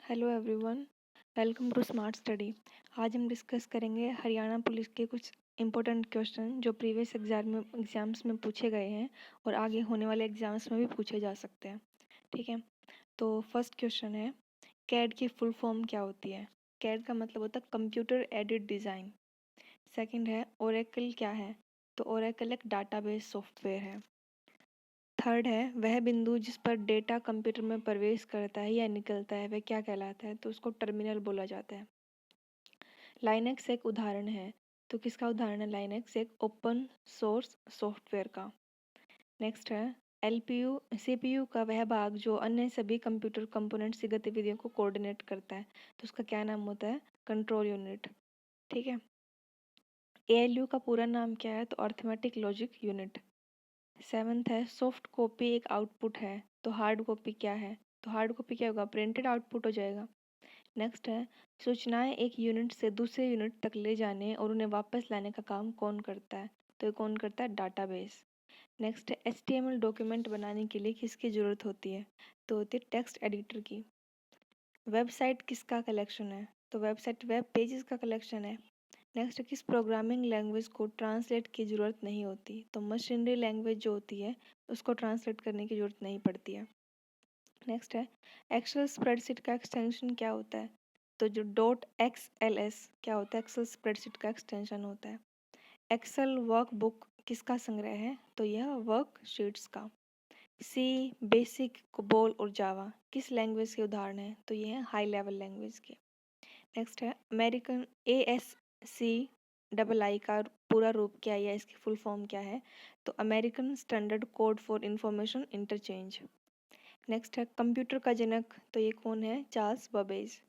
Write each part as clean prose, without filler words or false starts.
Hello everyone, welcome to smart study. आज हम discuss करेंगे हरियाणा पुलिस के कुछ इम्पोर्टेंट क्वेश्चन जो प्रीवियस एग्जाम्स में पूछे गए हैं और आगे होने वाले एग्जाम्स में भी पूछे जा सकते हैं। ठीक है, तो फर्स्ट क्वेश्चन है, कैड की फुल फॉर्म क्या होती है? कैड का मतलब होता है कंप्यूटर एडेड डिज़ाइन। सेकंड है, ओरेकल क्या है? तो ओरेकल एक डाटाबेस सॉफ्टवेयर है। थर्ड है, वह बिंदु जिस पर डेटा कंप्यूटर में प्रवेश करता है या निकलता है वह क्या कहलाता है? तो उसको टर्मिनल बोला जाता है। लाइनक्स एक उदाहरण है, तो किसका उदाहरण है लाइनक्स? एक ओपन सोर्स सॉफ्टवेयर का। नेक्स्ट है, एलपीयू सीपीयू का वह भाग जो अन्य सभी कंप्यूटर कंपोनेंट्स की गतिविधियों को कोऑर्डिनेट करता है, तो उसका क्या नाम होता है? Control unit. ठीक है, एएलयू का पूरा नाम क्या है? तो अर्थमेटिक लॉजिक यूनिट। सेवन्थ है, सॉफ्ट कॉपी एक आउटपुट है, तो हार्ड कॉपी क्या है? तो हार्ड कॉपी क्या होगा? प्रिंटेड आउटपुट हो जाएगा। नेक्स्ट है, सूचनाएं एक यूनिट से दूसरे यूनिट तक ले जाने और उन्हें वापस लाने का काम कौन करता है? तो ये कौन करता है? डाटाबेस। नेक्स्ट है, एचटीएमएल डॉक्यूमेंट बनाने के लिए किसकी ज़रूरत होती है? तो होती है टेक्स्ट एडिटर की। वेबसाइट किसका कलेक्शन है? तो वेबसाइट वेब पेजेस का कलेक्शन है। नेक्स्ट, किस प्रोग्रामिंग लैंग्वेज को ट्रांसलेट की ज़रूरत नहीं होती? तो मशीनरी लैंग्वेज जो होती है उसको ट्रांसलेट करने की ज़रूरत नहीं पड़ती है। नेक्स्ट है, एक्सेल स्प्रेडशीट का एक्सटेंशन क्या होता है? तो जो डॉट XLS क्या होता है? एक्सेल स्प्रेडशीट का एक्सटेंशन होता है। एक्सेल वर्कबुक किसका संग्रह है? तो यह वर्कशीट्स का। सी, बेसिक, कोबोल और जावा किस लैंग्वेज के उदाहरण हैं? तो ये है हाई लेवल लैंग्वेज के। नेक्स्ट है, अमेरिकन ASCII का पूरा रूप क्या है या इसकी फुल फॉर्म क्या है? तो American standard code for information interchange. Next है, कंप्यूटर का जनक, तो ये कौन है? Charles Babbage.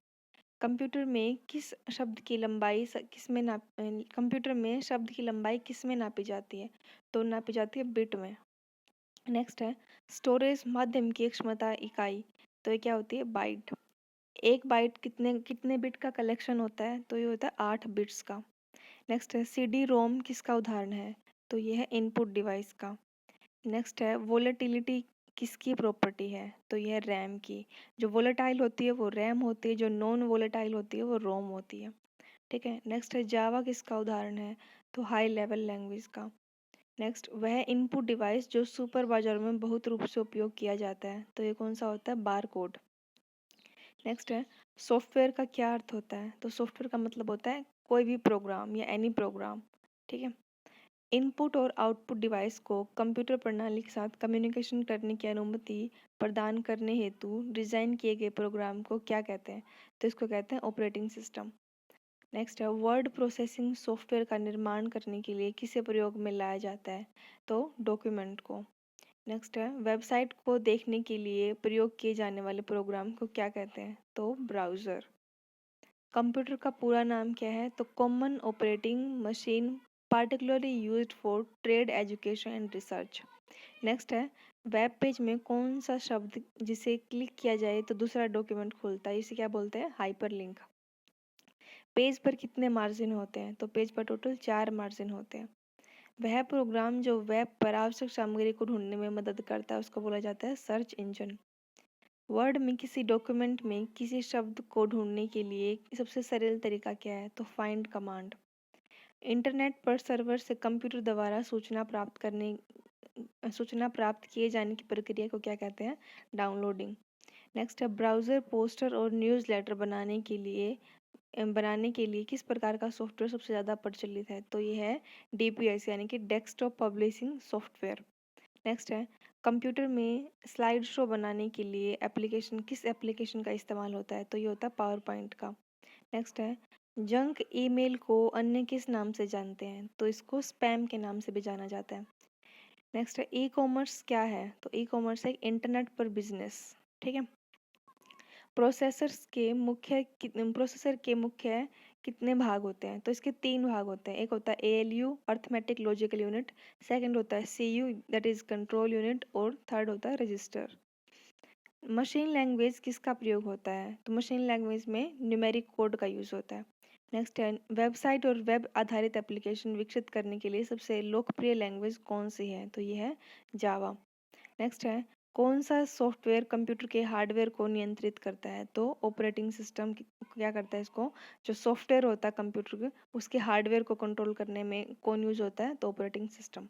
कंप्यूटर में किस शब्द की लंबाई किस में नाप कंप्यूटर में शब्द की लंबाई किस में नापी जाती है? तो नापी जाती है बिट में। नेक्स्ट है, स्टोरेज माध्यम की क्षमता इकाई, तो ये क्या होती है? बाइट। एक बाइट कितने कितने बिट का कलेक्शन होता है? तो ये होता है 8 बिट्स का। नेक्स्ट है, CD रोम किसका उदाहरण है? तो ये है इनपुट डिवाइस का। नेक्स्ट है, वोलेटिलिटी किसकी प्रॉपर्टी है? तो यह रैम की। जो वोलेटाइल होती है वो रैम होती है, जो नॉन वोलेटाइल होती है वो रोम होती है। ठीक है, नेक्स्ट है, जावा किसका उदाहरण है? तो हाई लेवल लैंग्वेज का। नेक्स्ट, वह इनपुट डिवाइस जो सुपर बाजार में बहुत रूप से उपयोग किया जाता है, तो ये कौन सा होता है? Bar code. नेक्स्ट है, सॉफ्टवेयर का क्या अर्थ होता है? तो सॉफ्टवेयर का मतलब होता है कोई भी प्रोग्राम या एनी प्रोग्राम। ठीक है, इनपुट और आउटपुट डिवाइस को कंप्यूटर प्रणाली के साथ कम्युनिकेशन करने की अनुमति प्रदान करने हेतु डिज़ाइन किए गए प्रोग्राम को क्या कहते हैं? तो इसको कहते हैं ऑपरेटिंग सिस्टम। नेक्स्ट है, वर्ड प्रोसेसिंग सॉफ्टवेयर का निर्माण करने के लिए किसे प्रयोग में लाया जाता है? तो डॉक्यूमेंट को। नेक्स्ट है, वेबसाइट को देखने के लिए प्रयोग किए जाने वाले प्रोग्राम को क्या कहते हैं? तो ब्राउज़र। कंप्यूटर का पूरा नाम क्या है? तो common operating machine particularly used for trade education and research. Next है, वेब पेज में कौन सा शब्द जिसे क्लिक किया जाए तो दूसरा डॉक्यूमेंट खुलता है, इसे क्या बोलते हैं? हाइपरलिंक। पेज पर कितने मार्जिन होते हैं? तो पेज पर टोटल 4 मार्जिन होते हैं। वह प्रोग्राम जो वेब पर आवश्यक सामग्री को ढूंढने में मदद करता है उसको बोला जाता है सर्च इंजन। वर्ड में किसी डॉक्यूमेंट में किसी शब्द को ढूंढने के लिए सबसे सरल तरीका क्या है? तो फाइंड कमांड। इंटरनेट पर सर्वर से कंप्यूटर द्वारा सूचना प्राप्त किए जाने की प्रक्रिया को क्या कहते हैं? डाउनलोडिंग। नेक्स्ट है, ब्राउज़र पोस्टर और न्यूज़लेटर बनाने के लिए किस प्रकार का सॉफ्टवेयर सबसे ज़्यादा प्रचलित है? तो ये है DPS यानी कि डेस्कटॉप पब्लिशिंग सॉफ्टवेयर। नेक्स्ट है, कंप्यूटर में स्लाइड शो बनाने के लिए किस एप्लीकेशन का इस्तेमाल होता है? तो ये होता है पावर पॉइंट का। नेक्स्ट है, जंक ईमेल को अन्य किस नाम से जानते हैं? तो इसको स्पैम के नाम से भी जाना जाता है। नेक्स्ट है, ई कॉमर्स क्या है? तो ई कॉमर्स है इंटरनेट पर बिजनेस। ठीक है, प्रोसेसर के मुख्य कितने भाग होते हैं? तो इसके 3 भाग होते हैं। एक होता है ALU arithmetic logical unit, second होता है CU that is control unit और थर्ड होता है रजिस्टर। मशीन लैंग्वेज किसका प्रयोग होता है? तो मशीन लैंग्वेज में न्यूमेरिक कोड का यूज़ होता है। नेक्स्ट है, वेबसाइट और वेब आधारित एप्लीकेशन विकसित करने के लिए सबसे लोकप्रिय लैंग्वेज कौन सी है? तो ये है जावा। नेक्स्ट है, कौन सा सॉफ्टवेयर कंप्यूटर के हार्डवेयर को नियंत्रित करता है? तो ऑपरेटिंग सिस्टम क्या करता है इसको? जो सॉफ्टवेयर होता है कंप्यूटर के उसके हार्डवेयर को कंट्रोल करने में कौन यूज होता है? तो ऑपरेटिंग सिस्टम।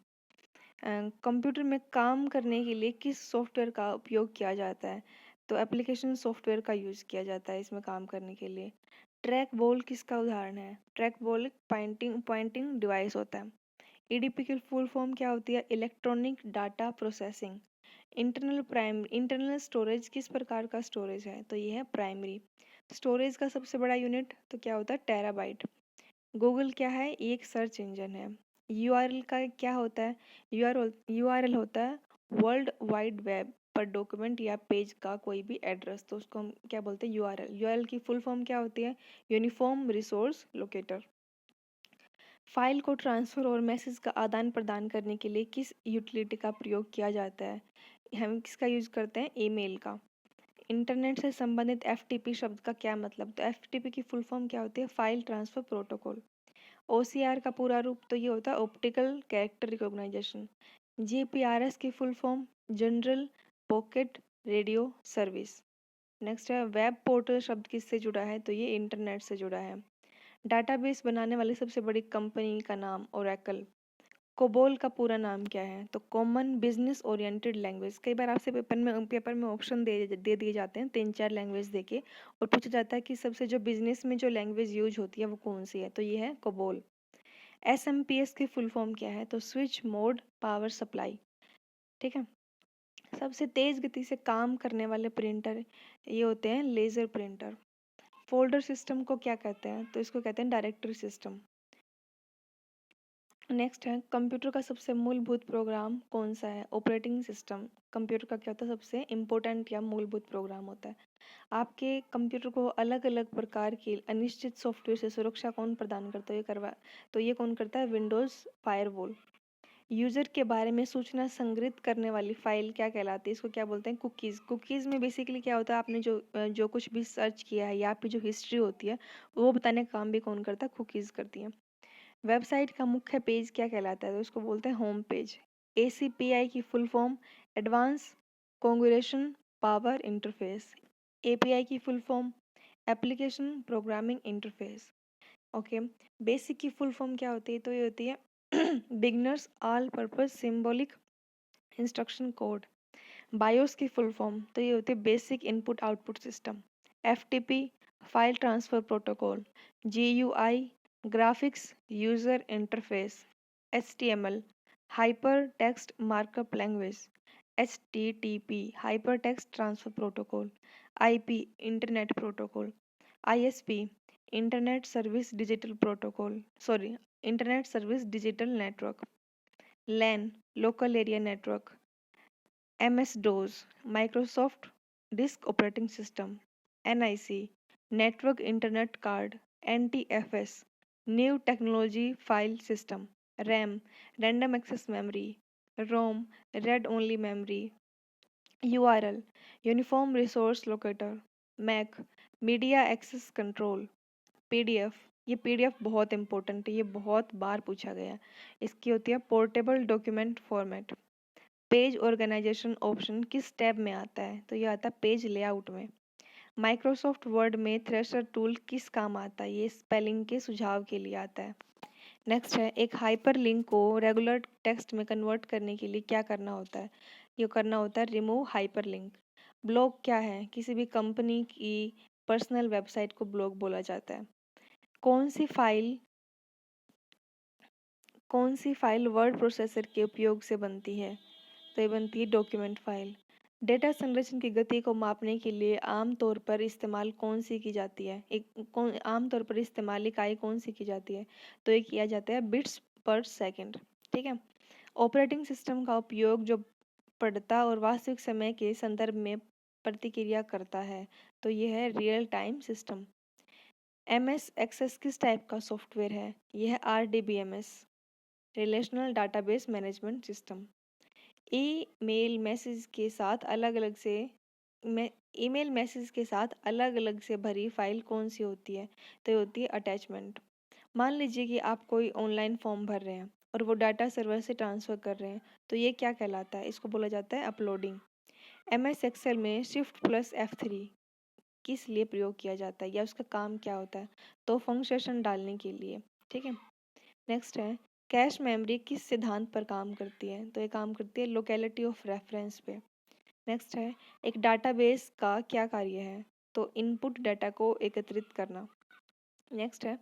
कंप्यूटर में काम करने के लिए किस सॉफ्टवेयर का उपयोग किया जाता है? तो एप्लीकेशन सॉफ्टवेयर का यूज़ किया जाता है इसमें काम करने के लिए। ट्रैक बॉल किसका उदाहरण है? ट्रैक बॉल एक पॉइंटिंग पॉइंटिंग डिवाइस होता है। ईडीपी की फुल फॉर्म क्या होती है? Electronic data processing. Internal storage किस प्रकार का स्टोरेज है? तो ये है प्राइमरी। स्टोरेज का सबसे बड़ा यूनिट तो क्या होता है? टेराबाइट। गूगल क्या है? ये एक सर्च इंजन है। यूआरएल का क्या होता है? यूआरएल होता है वर्ल्ड वाइड वेब पर डॉक्यूमेंट या पेज का कोई भी एड्रेस, तो उसको हम क्या बोलते हैं? यूआरएल। यूआरएल की फुल फॉर्म क्या होती है? Uniform resource locator. फाइल को ट्रांसफ़र और मैसेज का आदान प्रदान करने के लिए किस यूटिलिटी का प्रयोग किया जाता है? हम किसका यूज़ करते हैं? ईमेल का। इंटरनेट से संबंधित एफटीपी शब्द का क्या मतलब? तो एफटीपी की फुल फॉर्म क्या होती है? File transfer protocol. ओसीआर का पूरा रूप तो ये होता है ऑप्टिकल कैरेक्टर रिकॉग्नाइजेशन। जीपीआरएस की full form general pocket radio service. Next है वेब पोर्टल शब्द किससे जुड़ा है? तो ये इंटरनेट से जुड़ा है। डाटाबेस बनाने वाली सबसे बड़ी कंपनी का नाम ओरेकल। कोबोल का पूरा नाम क्या है? तो कॉमन बिजनेस ओरिएंटेड लैंग्वेज। कई बार आपसे पेपर में ऑप्शन दे दिए जाते हैं 3-4 लैंग्वेज देके और पूछा जाता है कि सबसे जो बिजनेस में जो लैंग्वेज यूज होती है वो कौन सी है? तो ये है कोबोल। एसएमपीएस की फुल फॉर्म क्या है? तो स्विच मोड पावर सप्लाई। ठीक है। सबसे तेज गति से काम करने वाले प्रिंटर ये होते हैं लेजर प्रिंटर। फोल्डर सिस्टम को क्या कहते हैं? तो इसको कहते हैं डायरेक्टरी सिस्टम। नेक्स्ट है कंप्यूटर का सबसे मूलभूत प्रोग्राम कौन सा है? ऑपरेटिंग सिस्टम कंप्यूटर का क्या होता है? सबसे इम्पोर्टेंट या मूलभूत प्रोग्राम होता है। आपके कंप्यूटर को अलग अलग प्रकार के अनिश्चित सॉफ्टवेयर से सुरक्षा कौन प्रदान करता है? तो ये कौन करता है? Windows firewall. यूज़र के बारे में सूचना संग्रहित करने वाली फाइल क्या कहलाती है? इसको क्या बोलते हैं? कुकीज़। कुकीज़ में बेसिकली क्या होता है? आपने जो कुछ भी सर्च किया है या आपकी जो हिस्ट्री होती है वो बताने का काम भी कौन करता है? कुकीज़ करती हैं। वेबसाइट का मुख्य पेज क्या कहलाता है? तो इसको बोलते हैं होम पेज। एसीपीआई की full form advance configuration power interface. API की full form application programming interface. Okay. Basic की फुल फॉर्म क्या होती है? तो ये होती है beginners all purpose symbolic instruction code. BIOS की फुल फॉर्म तो ये होती है basic input output system. FTP file transfer protocol. GUI graphics user interface. HTML hyper text markup language. HTTP hyper text transfer protocol. IP internet protocol. ISP internet service digital network. LAN local area network. MS DOS Microsoft Disk Operating System। NIC Network Internet Card। NTFS New Technology File System। RAM Random Access Memory। ROM Read Only Memory। URL Uniform Resource Locator। Mac Media Access Control। PDF ये PDF बहुत important है, ये बहुत बार पूछा गया है। इसकी होती है portable document format. Page organization option किस टैब में आता है? तो ये आता है पेज लेआउट में। माइक्रोसॉफ्ट वर्ड में थ्रेशर टूल किस काम आता है? ये स्पेलिंग के सुझाव के लिए आता है। नेक्स्ट है एक हाइपर लिंक को रेगुलर टेक्स्ट में कन्वर्ट करने के लिए क्या करना होता है? ये करना होता है रिमूव हाइपर लिंक। ब्लॉग क्या है? किसी भी कंपनी की पर्सनल वेबसाइट को ब्लॉग बोला जाता है। कौन सी फाइल कौन सी फाइल वर्ड प्रोसेसर के उपयोग से बनती है? तो ये बनती है डॉक्यूमेंट फाइल। डेटा संरचना की गति को मापने के लिए आमतौर पर इस्तेमाल कौन सी की जाती है? आमतौर पर इस्तेमाल इकाई कौन सी की जाती है? तो ये किया जाता है बिट्स पर सेकंड। ठीक है। ऑपरेटिंग सिस्टम का उपयोग जो पढ़ता और वास्तविक समय के संदर्भ में प्रतिक्रिया करता है तो ये है real time system. MS access किस टाइप का सॉफ्टवेयर है? यह है RDBMS relational database management system. Email message के साथ अलग अलग से मैं ईमेल मैसेज के साथ अलग अलग से भरी फाइल कौन सी होती है? तो ये होती है अटैचमेंट। मान लीजिए कि आप कोई ऑनलाइन फॉर्म भर रहे हैं और वो डाटा सर्वर से ट्रांसफ़र कर रहे हैं तो ये क्या कहलाता है? इसको बोला जाता है अपलोडिंग। MS एक्सेल में शिफ्ट प्लस F3 किस लिए प्रयोग किया जाता है या उसका काम क्या होता है? तो फंक्शन डालने के लिए। ठीक है। नेक्स्ट है कैश मेमोरी किस सिद्धांत पर काम करती है? तो ये काम करती है लोकेलिटी ऑफ रेफरेंस पे। नेक्स्ट है एक डाटाबेस का क्या कार्य है? तो इनपुट डाटा को एकत्रित करना। नेक्स्ट है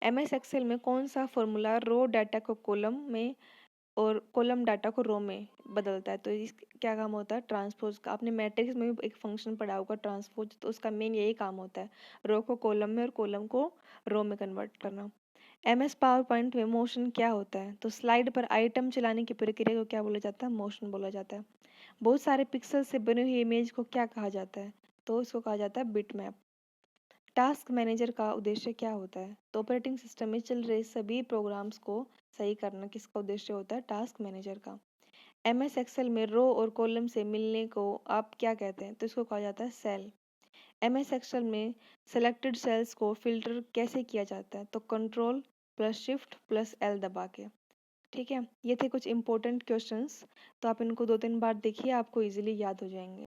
MS एक्सेल में कौन सा फॉर्मूला रो डाटा को कॉलम में और कॉलम डाटा को रो में बदलता है? तो इस क्या काम होता है? ट्रांसपोज का। आपने मैट्रिक्स में भी एक फंक्शन पढ़ा होगा ट्रांसपोज, तो उसका मेन यही काम होता है, रो को कॉलम में और कॉलम को रो में कन्वर्ट करना। MS पावर पॉइंट में मोशन क्या होता है? तो स्लाइड पर आइटम चलाने की प्रक्रिया को क्या बोला जाता है? मोशन बोला जाता है। बहुत सारे पिक्सल से बनी हुई इमेज को क्या कहा जाता है? तो इसको कहा जाता है बिटमैप। टास्क मैनेजर का उद्देश्य क्या होता है? तो ऑपरेटिंग सिस्टम में चल रहे सभी प्रोग्राम्स को सही करना किसका उद्देश्य होता है? टास्क मैनेजर का। MS एक्सेल में रो और कॉलम से मिलने को आप क्या कहते हैं? तो इसको कहा जाता है सेल। MS एक्सेल में सेलेक्टेड सेल्स को फिल्टर कैसे किया जाता है? तो control plus shift plus L दबा के। ठीक है, ये थे कुछ इंपॉर्टेंट क्वेश्चंस। तो आप इनको 2-3 बार देखिए, आपको इजीली याद हो जाएंगे।